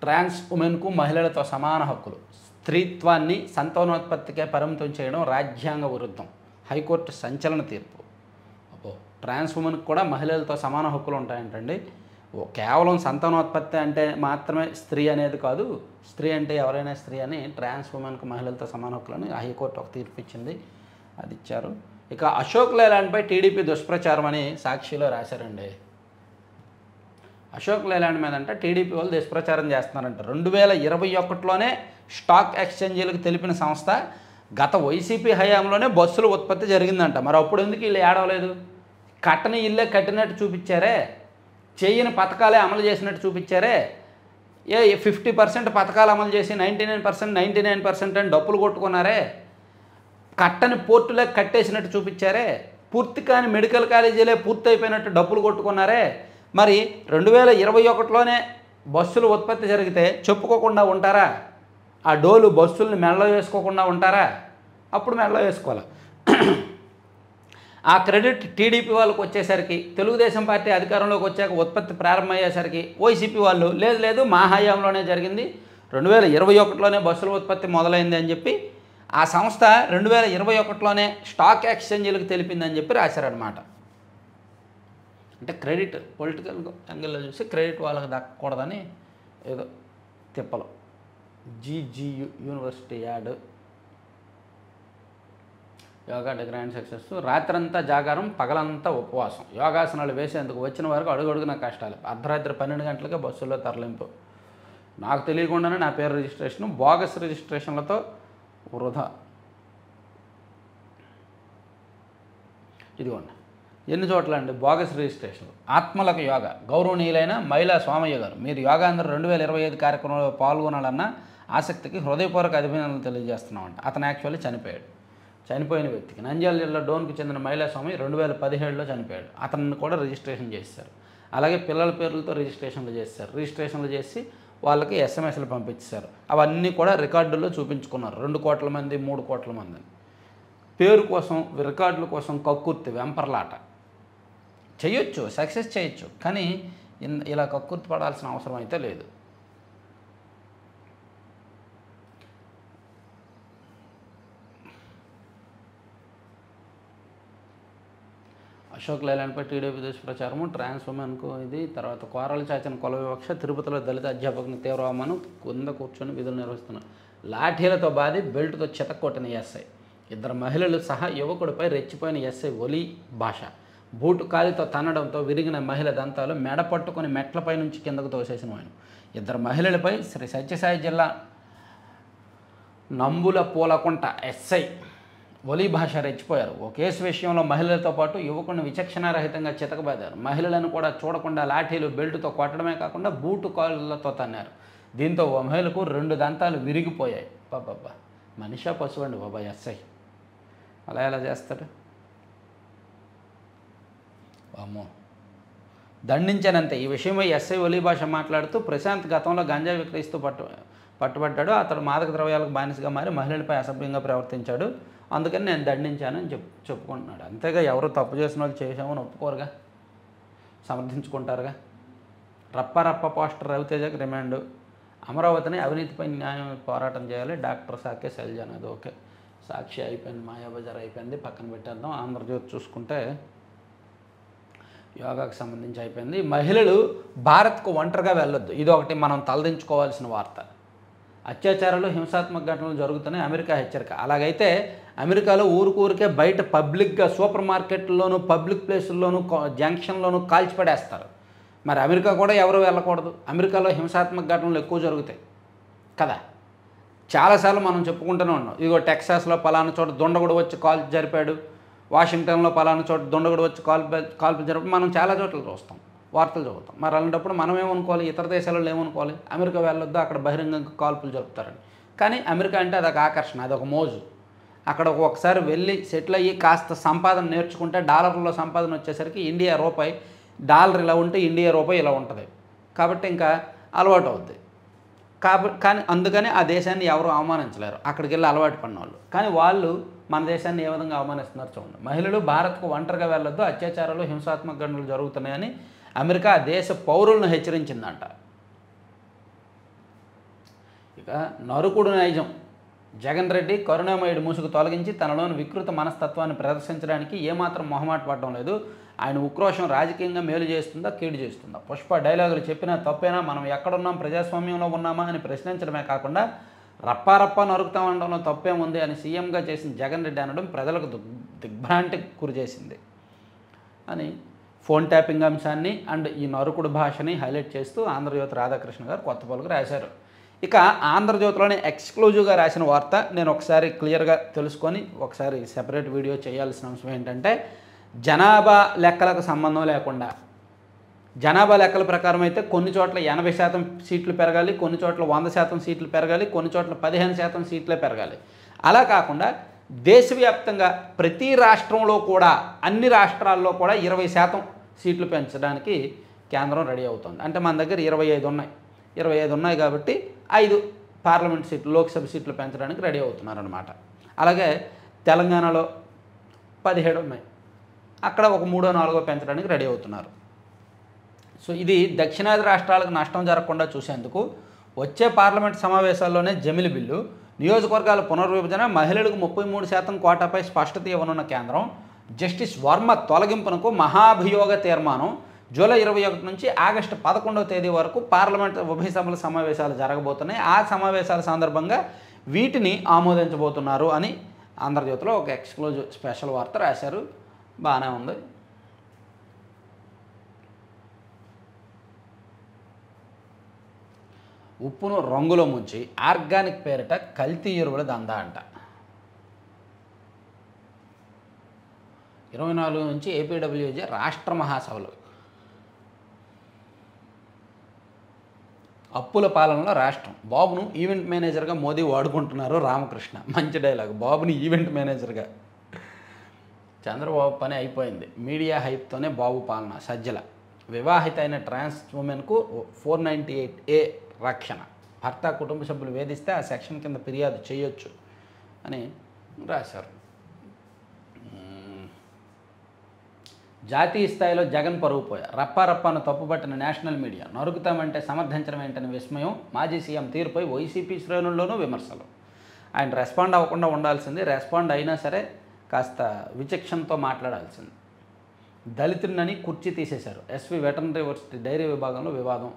ట్రాన్స్ ఉమెన్కు మహిళలతో సమాన హక్కులు. స్త్రీత్వాన్ని సంతానోత్పత్తికే పరిమితం చేయడం రాజ్యాంగ విరుద్ధం. హైకోర్టు సంచలన తీర్పు. ట్రాన్స్ ఉమెన్కి కూడా మహిళలతో సమాన హక్కులు ఉంటాయంటండి. కేవలం సంతానోత్పత్తి అంటే మాత్రమే స్త్రీ అనేది కాదు, స్త్రీ అంటే ఎవరైనా స్త్రీ అని. ట్రాన్స్ ఉమెన్కు మహిళలతో సమాన హక్కులని హైకోర్టు ఒక తీర్పు ఇచ్చింది, అది ఇచ్చారు. ఇక అశోక్ లేలాండ్పై టీడీపీ దుష్ప్రచారం అని సాక్షిలో రాశారండి. అశోక్ లేలాండ్ మీద అంటే టీడీపీ వాళ్ళు దుష్ప్రచారం చేస్తున్నారంట. 2021లోనే స్టాక్ ఎక్స్చేంజీలకు తెలిపిన సంస్థ గత వైసీపీ హయాంలోనే బస్సుల ఉత్పత్తి జరిగిందంట. మరి అప్పుడు ఎందుకు వీళ్ళు ఏడవలేదు? కట్టని ఇల్లే కట్టినట్టు చూపించారే, చేయని పథకాలే అమలు చేసినట్టు చూపించారే. 50% పథకాలు అమలు చేసి 99% అని డప్పులు కొట్టుకున్నారే. కట్టని పోర్టులే కట్టేసినట్టు చూపించారే. పూర్తి కాని మెడికల్ కాలేజీలే పూర్తి అయిపోయినట్టు డప్పులు కొట్టుకున్నారే. మరి 2021లోనే బస్సులు ఉత్పత్తి జరిగితే చెప్పుకోకుండా ఉంటారా? ఆ డోలు బస్సుల్ని మెడలో వేసుకోకుండా ఉంటారా? అప్పుడు మెడలో వేసుకోవాలి. ఆ క్రెడిట్ టీడీపీ వాళ్ళకు వచ్చేసరికి, తెలుగుదేశం పార్టీ అధికారంలోకి వచ్చాక ఉత్పత్తి ప్రారంభమయ్యేసరికి వైసీపీ వాళ్ళు లేదు మా హయాంలోనే జరిగింది, 2021లోనే బస్సుల ఉత్పత్తి మొదలైంది అని చెప్పి ఆ సంస్థ 2021లోనే స్టాక్ ఎక్స్చేంజీలకు తెలిపిందని చెప్పి రాశారనమాట. అంటే క్రెడిట్ పొలిటికల్ యాంగిల్లో చూసి క్రెడిట్ వాళ్ళకి దక్కకూడదని ఏదో తిప్పలు. GGU university ad. Yoga day grand success. రాత్రంతా జాగారం, పగలంతా ఉపవాసం. యోగాసనాలు వేసేందుకు వచ్చిన వరకు అడుగడుగున కష్టాలు. అర్ధరాత్రి 12 గంటలకే బస్సుల్లో తరలింపు. నాకు తెలియకుండానే నా పేరు రిజిస్ట్రేషను, బోగస్ రిజిస్ట్రేషన్లతో వృధా. ఇదిగోండి ఎన్ని చోట్ల అండి బోగస్ రిజిస్ట్రేషన్లు. ఆత్మలకు యోగా. గౌరవనీయులైన మైలా సోమయ్య గారు, మీరు యోగాంధ్ర 2025 కార్యక్రమంలో పాల్గొనాలన్న ఆసక్తికి హృదయపూర్వక అభినందనలు తెలియజేస్తున్నామంట. అతను యాక్చువల్లీ చనిపోయాడు. చనిపోయిన వ్యక్తికి నంద్యాల జిల్లా డోన్కు చెందిన మైలా స్వామి 2017లో చనిపోయాడు. అతన్ని కూడా రిజిస్ట్రేషన్ చేశారు. అలాగే పిల్లల పేర్లతో రిజిస్ట్రేషన్లు చేశారు. రిజిస్ట్రేషన్లు చేసి వాళ్ళకి ఎస్ఎంఎస్లు పంపించారు. అవన్నీ కూడా రికార్డుల్లో చూపించుకున్నారు. 2 కోట్ల మంది, 3 కోట్ల మంది. పేరు కోసం, రికార్డుల కోసం కక్కుర్తి, వెంపర్లాట. చేయొచ్చు, సక్సెస్ చేయొచ్చు, కానీ ఇలా కక్కుర్తి పడాల్సిన అవసరం అయితే లేదు. అశోక్ లైలాండ్పై టీడీపీ దుష్ప్రచారము, ట్రాన్స్ ఉమెన్కు ఇది, తర్వాత కోరలు చాచిన కుల వివక్ష, తిరుపతిలో దళిత అధ్యాపకుని తీవ్ర అవమానం, కింద కూర్చొని విధులు నిర్వహిస్తున్నారు. లాఠీలతో బాధి బెల్ట్తో చితక్కొట్టిన ఎస్ఐ, 2 మహిళలు సహా యువకుడిపై రెచ్చిపోయిన ఎస్ఐ ఒలి భాష, బూటు కాలితో తన్నడంతో విరిగిన మహిళ దంతాలు మెడ పట్టుకొని మెట్లపై నుంచి కిందకు తోసేసిన ఆయన. 2 మహిళలపై శ్రీ సత్యసాయి జిల్లా నంబుల పూలకుంట ఎస్ఐ ఒలి భాష రెచ్చిపోయారు. ఓ కేసు విషయంలో మహిళలతో పాటు యువకుడిని విచక్షణారహితంగా చితకబాదారు. మహిళలను కూడా చూడకుండా లాఠీలు బెల్టుతో కొట్టడమే కాకుండా బూటు కాళ్ళతో తన్నారు. దీంతో ఓ మహిళకు 2 దంతాలు విరిగిపోయాయి. బాబా, మనిషా పశువు అండి బాబా ఎస్ఐ, అలా ఎలా చేస్తాడు? అమ్మో, దండించానంతే. ఈ విషయమై ఎస్ఐ ఒలి భాష మాట్లాడుతూ, ప్రశాంత్ గతంలో గంజా విక్రయిస్తూ పట్టుబడ్డాడు. అతడు మాదక ద్రవ్యాలకు బానిసగా మారి మహిళలపై అసభ్యంగా ప్రవర్తించాడు, అందుకని నేను దండించానని చెప్పుకుంటున్నాడు. అంతేగా, ఎవరు తప్పు చేసిన వాళ్ళు చేసామని ఒప్పుకోరుగా, సమర్థించుకుంటారుగా. రప్ప పోస్టర్ రవితేజకి రిమాండ్, అమరావతిని అవినీతిపై న్యాయం పోరాటం చేయాలి, డాక్టర్ సాకే శైలజాన్. అది ఓకే, సాక్షి అయిపోయింది, మాయాబజార్ అయిపోయింది, పక్కన పెట్టేద్దాం. ఆంధ్రజ్యోతి చూసుకుంటే యోగాకు సంబంధించి అయిపోయింది. మహిళలు భారత్కు ఒంటరిగా వెళ్ళొద్దు, ఇది ఒకటి మనం తలదించుకోవాల్సిన వార్త. అత్యాచారాలు, హింసాత్మక ఘటనలు జరుగుతున్నాయి, అమెరికా హెచ్చరిక. అలాగైతే అమెరికాలో ఊరికే బయట పబ్లిక్గా సూపర్ మార్కెట్లోనూ, పబ్లిక్ ప్లేసుల్లోనూ, జంక్షన్లోనూ కాల్చిపడేస్తారు. మరి అమెరికా కూడా ఎవరు వెళ్ళకూడదు. అమెరికాలో హింసాత్మక ఘటనలు ఎక్కువ జరుగుతాయి కదా. చాలాసార్లు మనం చెప్పుకుంటూనే ఉన్నాం. ఇదిగో టెక్సాస్లో పలానా చోట దుండగుడు వచ్చి కాల్పు జరిపాడు, వాషింగ్టన్లో పలానా చోట దుండగుడు వచ్చి కాల్పు జరిపాడు, మనం చాలా చోట్ల చూస్తాం, వార్తలు చదువుతాం. మరి అలాంటప్పుడు మనం ఏమనుకోవాలి, ఇతర దేశాలలో ఏమనుకోవాలి? అమెరికా వెళ్ళొద్దు, అక్కడ బహిరంగంగా కాల్పులు జరుపుతారని. కానీ అమెరికా అంటే అదొక ఆకర్షణ, అదొక మోజు. అక్కడ ఒకసారి వెళ్ళి సెటిల్ అయ్యి కాస్త సంపాదన నేర్చుకుంటే డాలర్లో సంపాదన వచ్చేసరికి ఇండియా రూపాయి, డాలర్ ఇలా ఉంటే ఇండియా రూపాయి ఇలా ఉంటుంది. కాబట్టి ఇంకా అలవాటు అవుద్ది. కానీ అందుకని ఆ దేశాన్ని ఎవరు అవమానించలేరు, అక్కడికి వెళ్ళి అలవాటు పడిన వాళ్ళు. కానీ వాళ్ళు మన దేశాన్ని ఏ విధంగా అవమానిస్తున్నారు చూడండి. మహిళలు భారత్కు ఒంటరిగా వెళ్ళొద్దు, అత్యాచారాలు, హింసాత్మక ఘటనలు జరుగుతున్నాయని అమెరికా దేశ పౌరులను హెచ్చరించిందంట. ఇక నరుకుడు నైజం, జగన్ రెడ్డి కరుణామయుడి ముసుగు తొలగించి తనలోని వికృత మనస్తత్వాన్ని ప్రదర్శించడానికి ఏమాత్రం మొహమాట పడడం లేదు. ఆయన ఉక్రోషం రాజకీయంగా మేలు చేస్తుందా, కీడు చేస్తుందా? పుష్ప డైలాగులు చెప్పినా తప్పేనా, మనం ఎక్కడున్నాం, ప్రజాస్వామ్యంలో ఉన్నామా అని ప్రశ్నించడమే కాకుండా రప్పా నరుకుతామనడంలో తప్పేముంది అని సీఎంగా చేసిన జగన్ రెడ్డి అనడం ప్రజలకు దిగ్భ్రాంతికి గురి చేసింది అని ఫోన్ ట్యాపింగ్ అంశాన్ని అండ్ ఈ నరుకుడు భాషని హైలైట్ చేస్తూ ఆంధ్రజ్యోతి రాధాకృష్ణ గారు కొత్త పలుకు రాశారు. ఇక ఆంధ్రజ్యోతిలోనే ఎక్స్క్లూజివ్గా రాసిన వార్త నేను ఒకసారి క్లియర్గా తెలుసుకొని ఒకసారి సెపరేట్ వీడియో చేయాల్సిన అంశం ఏంటంటే, జనాభా లెక్కలకు సంబంధం లేకుండా, జనాభా లెక్కల ప్రకారం అయితే కొన్ని చోట్ల 80% సీట్లు పెరగాలి, కొన్ని చోట్ల 100% సీట్లు పెరగాలి, కొన్ని చోట్ల 15% సీట్లే పెరగాలి. అలా కాకుండా దేశవ్యాప్తంగా ప్రతి రాష్ట్రంలో కూడా, అన్ని రాష్ట్రాల్లో కూడా 20% సీట్లు పెంచడానికి కేంద్రం రెడీ అవుతుంది. అంటే మన దగ్గర 25 ఉన్నాయి కాబట్టి 5 పార్లమెంట్ సీట్లు, లోక్సభ సీట్లు పెంచడానికి రెడీ అవుతున్నారనమాట. అలాగే తెలంగాణలో 17 ఉన్నాయి, అక్కడ ఒక 3-4 పెంచడానికి రెడీ అవుతున్నారు. సో ఇది దక్షిణాది రాష్ట్రాలకు నష్టం జరగకుండా చూసేందుకు వచ్చే పార్లమెంట్ సమావేశాల్లోనే జమిలి బిల్లు, నియోజకవర్గాల పునర్విభజన, మహిళలకు 33% కోటాపై స్పష్టత ఇవ్వనున్న కేంద్రం, జస్టిస్ వర్మ తొలగింపునకు మహాభియోగ తీర్మానం, జూలై 21 నుంచి ఆగస్టు 11వ తేదీ వరకు పార్లమెంట్ ఉభయ సభల సమావేశాలు జరగబోతున్నాయి. ఆ సమావేశాల సందర్భంగా వీటిని ఆమోదించబోతున్నారు అని ఆంధ్రజ్యోతిలో ఒక ఎక్స్క్లూజివ్ స్పెషల్ వార్త రాశారు. బాగానే ఉంది. ఉప్పును రంగులో ముంచి ఆర్గానిక్ పేరిట కల్తీ ఎరువుల దందా అంట. 24 నుంచి ఏపీడబ్ల్యూజే రాష్ట్ర మహాసభలు, అప్పుల పాలనలో రాష్ట్రం, బాబును ఈవెంట్ మేనేజర్గా మోదీ వాడుకుంటున్నారు. రామకృష్ణ మంచి డైలాగ్, బాబుని ఈవెంట్ మేనేజర్గా. చంద్రబాబు పని అయిపోయింది, మీడియా హైప్తోనే బాబు పాలన. సజ్జల, వివాహిత అయిన ట్రాన్స్ ఉమెన్కు 498A రక్షణ, భర్త కుటుంబ సభ్యులు వేధిస్తే ఆ సెక్షన్ కింద ఫిర్యాదు చేయొచ్చు అని రాశారు. జాతీయ స్థాయిలో జగన్ పరువు పోయా, రప్పాను తప్పుపట్టిన నేషనల్ మీడియా, నరుకుతామంటే సమర్థించడం ఏంటని విస్మయం, మాజీ సీఎం తీరుపై వైసీపీ శ్రేణుల్లోనూ విమర్శలు. ఆయన రెస్పాండ్ అవ్వకుండా ఉండాల్సింది, రెస్పాండ్ అయినా సరే కాస్త విచక్షణతో మాట్లాడాల్సింది. దళితుడినని కుర్చీ తీసేశారు. ఎస్వి వెటర్నరీ డైరీ విభాగంలో వివాదం.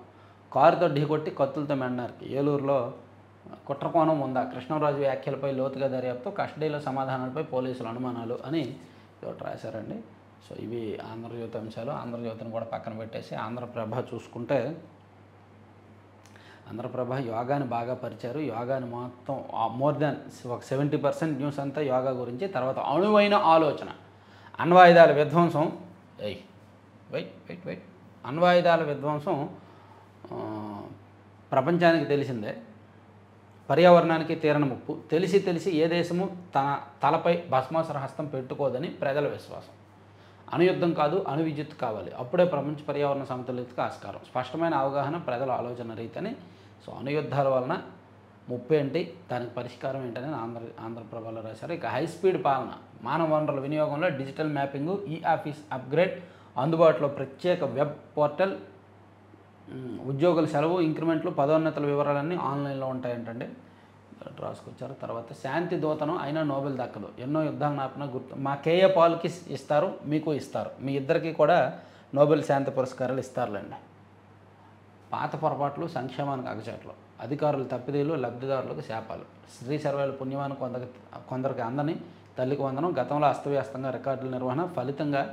కారుతో ఢీకొట్టి కత్తులతో మెండనరికి. ఏలూరులో కుట్రకోణం ఉందా? కృష్ణరాజు వ్యాఖ్యలపై లోతుగా దర్యాప్తు, కస్టడీలో సమాధానాలపై పోలీసులు అనుమానాలు అని ఒకటి రాశారండి. సో ఇవి ఆంధ్రజ్యోతి అంశాలు. ఆంధ్రజ్యోతిని కూడా పక్కన పెట్టేసి ఆంధ్రప్రభ చూసుకుంటే, ఆంధ్రప్రభ యోగాని బాగా పరిచారు. యోగాని మొత్తం మోర్ దాన్ ఒక 70% న్యూస్ అంతా యోగా గురించి. తర్వాత అణువైన ఆలోచన, అణ్వాయుధాల విధ్వంసం. వెయిట్ అణ్వాయుధాల విధ్వంసం ప్రపంచానికి తెలిసిందే. పర్యావరణానికి తీరని ముప్పు. తెలిసి ఏ దేశము తన తలపై భస్మాసుర హస్తం పెట్టుకోదని ప్రజల విశ్వాసం. అణుయుద్ధం కాదు, అణు విద్యుత్ కావాలి, అప్పుడే ప్రపంచ పర్యావరణ సమతుల్యతకు ఆస్కారం. స్పష్టమైన అవగాహన, ప్రజల ఆలోచన రీతిని. సో అణుయుద్ధాల వలన ముప్పు ఏంటి, దానికి పరిష్కారం ఏంటని ఆంధ్రప్రభలో రాశారు. ఇక హై స్పీడ్ పాలన, మానవ వనరుల వినియోగంలో డిజిటల్ మ్యాపింగ్, ఈ ఆఫీస్ అప్గ్రేడ్, అందుబాటులో ప్రత్యేక వెబ్ పోర్టల్, ఉద్యోగుల సెలవు, ఇంక్రిమెంట్లు, పదోన్నతుల వివరాలన్నీ ఆన్లైన్లో ఉంటాయంటండి. రాసుకొచ్చారు. తర్వాత శాంతి దూతను అయినా నోబెల్ దక్కదు, ఎన్నో యుద్ధాలు నాపిన గుర్తు. మా కేఏ పాల్కి ఇస్తారు, మీకు ఇస్తారు, మీ ఇద్దరికి కూడా నోబెల్ శాంతి పురస్కారాలు ఇస్తారులేండి. పాత పొరపాట్లు, సంక్షేమానికి అగచాట్లు, అధికారుల తప్పిదీలు, లబ్ధిదారులకు శాపాలు. స్త్రీ సర్వేల పుణ్యమాన్ని కొందరికి అందని తల్లికి వందనం. గతంలో అస్తవ్యస్తంగా రికార్డుల నిర్వహణ, ఫలితంగా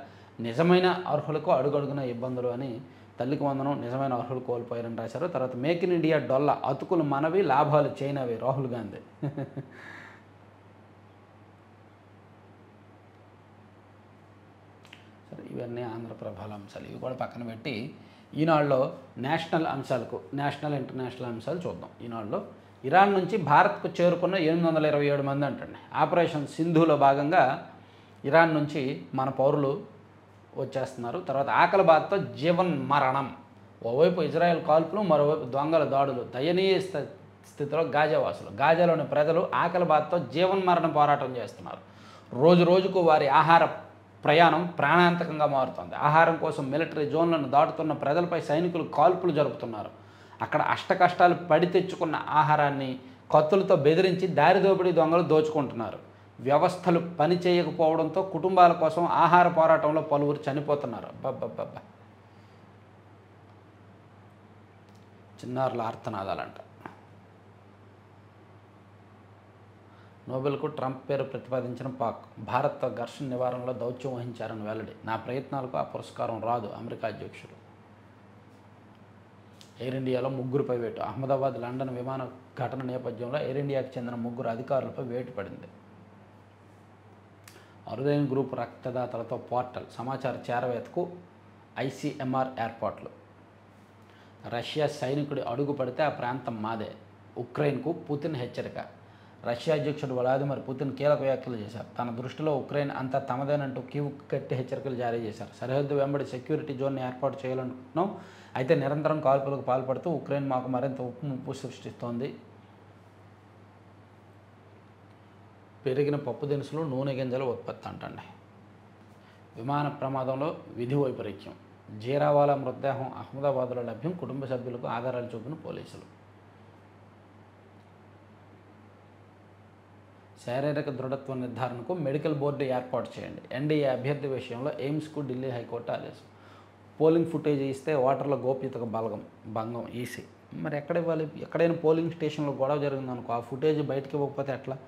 నిజమైన అర్హులకు అడుగడుగున ఇబ్బందులు అని తల్లికి వందనం, నిజమైన అర్హులు కోల్పోయారని రాశారు. తర్వాత మేక్ ఇన్ ఇండియా డొల్ల, అతుకులు మనవి, లాభాలు చైనావి, రాహుల్ గాంధీ. సరే, ఇవన్నీ ఆంధ్రప్రభల అంశాలు. ఇవి కూడా పక్కన పెట్టి ఈనాడులో నేషనల్ ఇంటర్నేషనల్ అంశాలు చూద్దాం. ఈనాడులో ఇరాన్ నుంచి భారత్కు చేరుకున్న 827 మంది అంటండి. ఆపరేషన్ సింధులో భాగంగా ఇరాన్ నుంచి మన పౌరులు వచ్చేస్తున్నారు. తర్వాత ఆకలి బాధతో జీవన్ మరణం. ఓవైపు ఇజ్రాయెల్ కాల్పులు, మరోవైపు దొంగల దాడులు. దయనీయ స్థితిలో గాజావాసులు, గాజాలోని ప్రజలు ఆకలి బాధతో జీవన్మరణ పోరాటం చేస్తున్నారు. రోజు రోజుకు వారి ఆహార ప్రయాణం ప్రాణాంతకంగా మారుతుంది. ఆహారం కోసం మిలిటరీ జోన్లను దాటుతున్న ప్రజలపై సైనికులు కాల్పులు జరుపుతున్నారు. అక్కడ అష్టకష్టాలు పడి తెచ్చుకున్న ఆహారాన్ని కత్తులతో బెదిరించి దారిదోపిడీ దొంగలు దోచుకుంటున్నారు. వ్యవస్థలు పని చేయకపోవడంతో కుటుంబాల కోసం ఆహార పోరాటంలో పలువురు చనిపోతున్నారు. అబ్బబ్బబ్బబ్బా, చిన్నారుల ఆర్తనాదాలంట. నోబెల్కు ట్రంప్ పేరు ప్రతిపాదించిన పాక్, భారత్తో ఘర్షణ నివారణలో దౌత్యం వహించారని వెల్లడి. నా ప్రయత్నాలకు ఆ పురస్కారం రాదు, అమెరికా అధ్యక్షుడు. ఎయిర్ ఇండియాలో ముగ్గురుపై వేటు. అహ్మదాబాద్ లండన్ విమాన ఘటన నేపథ్యంలో ఎయిర్ ఇండియాకు చెందిన ముగ్గురు అధికారులపై వేటు పడింది. అరుదైన గ్రూప్ రక్తదాతలతో పోర్టల్, సమాచార చేరవేతకు ఐసీఎంఆర్ ఏర్పాట్లు. రష్యా సైనికుడి అడుగు పడితే ఆ ప్రాంతం మాదే, ఉక్రెయిన్కు పుతిన్ హెచ్చరిక. రష్యా అధ్యక్షుడు వ్లాదిమిర్ పుతిన్ కీలక వ్యాఖ్యలు చేశారు. తన దృష్టిలో ఉక్రెయిన్ అంతా తమదేనంటూ కీవ్ కట్టి హెచ్చరికలు జారీ చేశారు. సరిహద్దు వెంబడి సెక్యూరిటీ జోన్ని ఏర్పాటు చేయాలనుకుంటున్నాం, అయితే నిరంతరం కాల్పులకు పాల్పడుతూ ఉక్రెయిన్ మాకు మరింత ముప్పు సృష్టిస్తోంది. పెరిగిన పప్పు దినుసులు, నూనె గింజల ఉత్పత్తి అంటండి. విమాన ప్రమాదంలో విధి వైపరీత్యం. జీరావాలా మృతదేహం అహ్మదాబాద్లో లభ్యం, కుటుంబ సభ్యులకు ఆధారాలు చూపిన పోలీసులు. శారీరక దృఢత్వ నిర్ధారణకు మెడికల్ బోర్డు ఏర్పాటు చేయండి. ఎన్డీఏ అభ్యర్థి విషయంలో ఎయిమ్స్కు ఢిల్లీ హైకోర్టు ఆదేశం. పోలింగ్ ఫుటేజ్ ఇస్తే ఓటర్ల గోప్యతకు భంగం ఈసీ. మరి ఎక్కడ ఇవ్వాలి? ఎక్కడైనా పోలింగ్ స్టేషన్లో గొడవ జరిగిందనుకో, ఆ ఫుటేజ్ బయటకు ఇవ్వకపోతే ఎట్లా?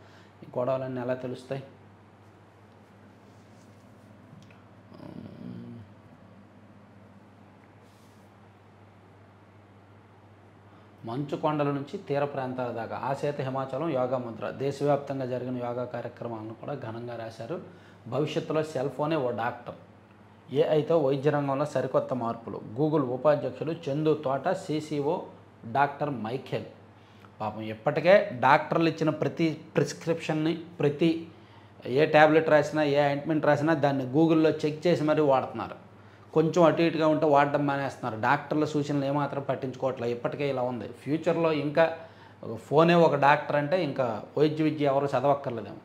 ఈ గొడవలన్నీ ఎలా తెలుస్తాయి? మంచు కొండల నుంచి తీర ప్రాంతాల దాకా ఆసేత హిమాచలం యోగా ముద్ర. దేశవ్యాప్తంగా జరిగిన యోగా కార్యక్రమాలను కూడా ఘనంగా రాశారు. భవిష్యత్తులో సెల్ ఫోనే ఓ డాక్టర్. ఏఐతో వైద్య రంగంలో సరికొత్త మార్పులు. గూగుల్ ఉపాధ్యక్షులు చందు తోట, సిసిఓ డాక్టర్ మైఖేల్. పాపం ఇప్పటికే డాక్టర్లు ఇచ్చిన ప్రతి ప్రిస్క్రిప్షన్ని, ప్రతి ఏ ట్యాబ్లెట్ రాసినా, ఏ ఆయింట్మెంట్ రాసినా దాన్ని గూగుల్లో చెక్ చేసి మరీ వాడుతున్నారు. కొంచెం అటు ఇటుగా ఉంటే వాడడం మానేస్తున్నారు. డాక్టర్ల సూచనలు ఏమాత్రం పట్టించుకోవట్లేదు. ఇప్పటికే ఇలా ఉంది. ఫ్యూచర్లో ఇంకా ఫోనే ఒక డాక్టర్ అంటే ఇంకా వైద్య విద్య ఎవరు చదవక్కర్లేదేమో.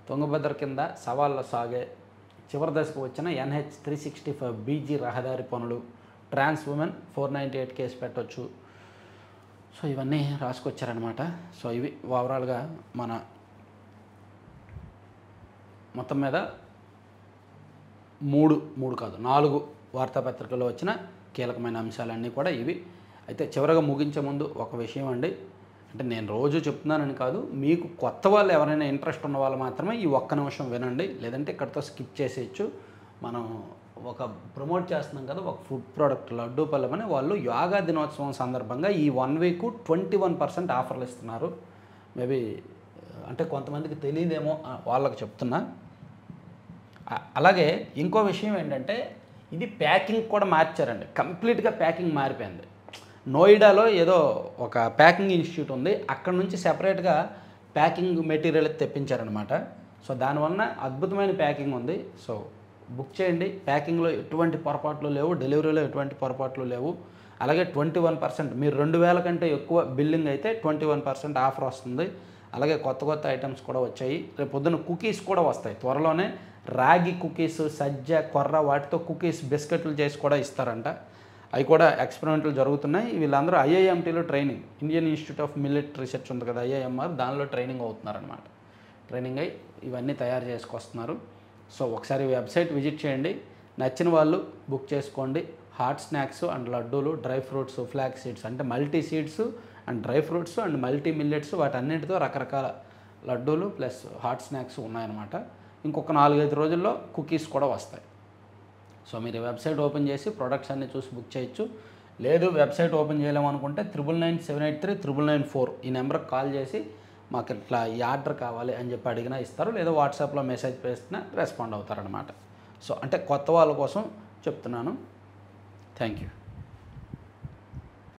తుంగభద్ర కింద సవాళ్ళ సాగే చివరి దశకు వచ్చిన NH 365 BG రహదారి పనులు. ట్రాన్స్ ఉమెన్ 498 కేసు పెట్టవచ్చు. సో ఇవన్నీ రాసుకొచ్చారనమాట. సో ఇవి ఓవరాల్గా మన మొత్తం మీద మూడు కాదు 4 వార్తాపత్రికల్లో వచ్చిన కీలకమైన అంశాలన్నీ కూడా ఇవి. అయితే చివరగా ముగించే ముందు ఒక విషయం అండి, అంటే నేను రోజు చెప్తున్నానని కాదు, మీకు కొత్త వాళ్ళు ఎవరైనా ఇంట్రెస్ట్ ఉన్న వాళ్ళు మాత్రమే ఈ ఒక్క నిమిషం వినండి, లేదంటే ఇక్కడితో స్కిప్ చేసేయచ్చు. మనం ఒక ప్రమోట్ చేస్తున్నాం కదా, ఒక ఫుడ్ ప్రోడక్ట్ లడ్డూ పళ్ళెం అని, వాళ్ళు యోగా దినోత్సవం సందర్భంగా ఈ 1 వీక్ 21% ఆఫర్లు ఇస్తున్నారు. మేబీ అంటే కొంతమందికి తెలియదేమో వాళ్ళకి చెప్తున్నా. అలాగే ఇంకో విషయం ఏంటంటే, ఇది ప్యాకింగ్ కూడా మార్చారండి, కంప్లీట్గా ప్యాకింగ్ మారిపోయింది. నోయిడాలో ఏదో ఒక ప్యాకింగ్ ఇన్స్టిట్యూట్ ఉంది, అక్కడ నుంచి సెపరేట్గా ప్యాకింగ్ మెటీరియల్ తెప్పించారనమాట. సో దానివల్ల అద్భుతమైన ప్యాకింగ్ ఉంది. సో బుక్ చేయండి. ప్యాకింగ్లో ఎటువంటి పొరపాట్లు లేవు, డెలివరీలో ఎటువంటి పొరపాట్లు లేవు. అలాగే 21% మీరు 2000 కంటే ఎక్కువ బిల్లింగ్ అయితే 21% ఆఫర్ వస్తుంది. అలాగే కొత్త ఐటమ్స్ కూడా వచ్చాయి. రేపు పొద్దున్న కుకీస్ కూడా వస్తాయి త్వరలోనే. రాగి కుకీస్, సజ్జ, కొర్ర వాటితో కుకీస్, బిస్కెట్లు చేసి కూడా ఇస్తారంట. అవి కూడా ఎక్స్పెరిమెంట్లు జరుగుతున్నాయి. వీళ్ళందరూ ఐఐఎంటీలో training, Indian Institute of Millet Research ఉంది కదా, ఐఐఎంఆర్, దానిలో ట్రైనింగ్ అవుతున్నారనమాట. ట్రైనింగ్ అయ్యి ఇవన్నీ తయారు చేసుకొస్తున్నారు. సో ఒకసారి వెబ్సైట్ విజిట్ చేయండి, నచ్చిన వాళ్ళు బుక్ చేసుకోండి. హాట్ స్నాక్స్ అండ్ లడ్డూలు, డ్రై ఫ్రూట్స్, ఫ్లాక్ సీడ్స్ అంటే multi seeds and dry fruits and multi millets, వాటన్నిటితో రకరకాల లడ్డూలు ప్లస్ హాట్ స్నాక్స్ ఉన్నాయన్నమాట. ఇంకొక 4-5 రోజుల్లో కుకీస్ కూడా వస్తాయి. సో మీరు వెబ్సైట్ ఓపెన్ చేసి ప్రొడక్ట్స్ అన్నీ చూసి బుక్ చేయొచ్చు. లేదు వెబ్సైట్ ఓపెన్ చేయలేము అనుకుంటే 9997839994 ఈ నెంబర్కి కాల్ చేసి మాకు ఇట్లా ఈ ఆర్డర్ కావాలి అని చెప్పి అడిగినా ఇస్తారు, లేదా వాట్సాప్లో మెసేజ్ చేసినా రెస్పాండ్ అవుతారనమాట. సో అంటే కొత్త వాళ్ళ కోసం చెప్తున్నాను. Thank you.